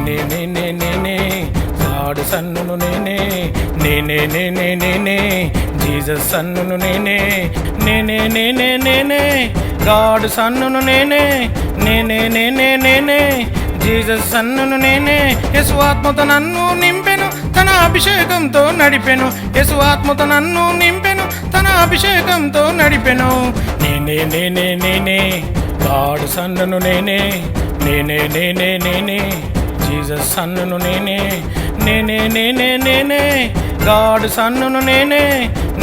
నేనే నేనే నేనే గాడ్ సన్నును నేనే నేనే నేనే నేనే జీసస్ సన్నును నేనే నేనే నేనే నేనే గాడ్ సన్నును నేనే నేనే నేనే నేనే జీసస్ సన్నును నేనే. యేసు ఆత్మతో నన్ను నింపెను, తన అభిషేకంతో నడిపెను. యేసు ఆత్మతో నన్ను నింపెను, తన అభిషేకంతో నడిపెను. నేనే నేనే నేనే గాడ్ సన్నును నేనే నేనే నేనే నేనే జీసస్ సన్నును నేనే నేనే నేనే నేనే గాడ్ సన్నును నేనే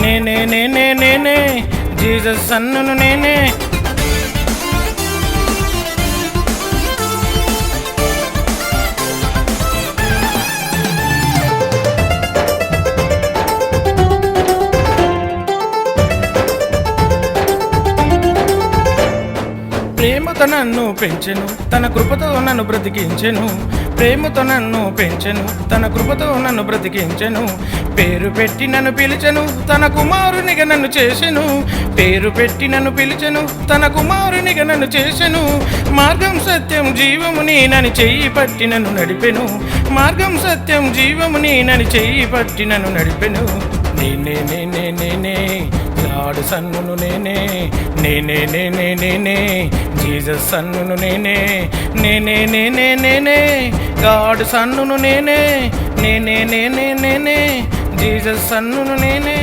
నేనే నేనే నేనే జీసస్ సన్నును నేనే. ప్రేమతో నన్ను పెంచెను, తన కృపతో నన్ను బ్రతికించెను. ప్రేమతో నన్ను పెంచెను, తన కృపతో నన్ను బ్రతికించెను. పేరు పెట్టి నన్ను పిలిచెను, తన కుమారునిగా నన్ను చేసెను. పేరు పెట్టి నన్ను పిలిచెను, తన కుమారునిగా నన్ను చేసెను. మార్గం సత్యం జీవము నేనని చెయ్యి పట్టి నన్ను నడిపెను. మార్గం సత్యం జీవము నేనని చెయ్యి పట్టి నన్ను నడిపెను. నేనే నేనే నేనే గాడ్ సన్నును నేనే నేనే నేనే నేనే జీసస్ సన్నును నేనే నేనే నేనే నేనే గాడ్ సన్నును నేనే నేనే నేనే నేనే జీసస్ సన్నును నేనే.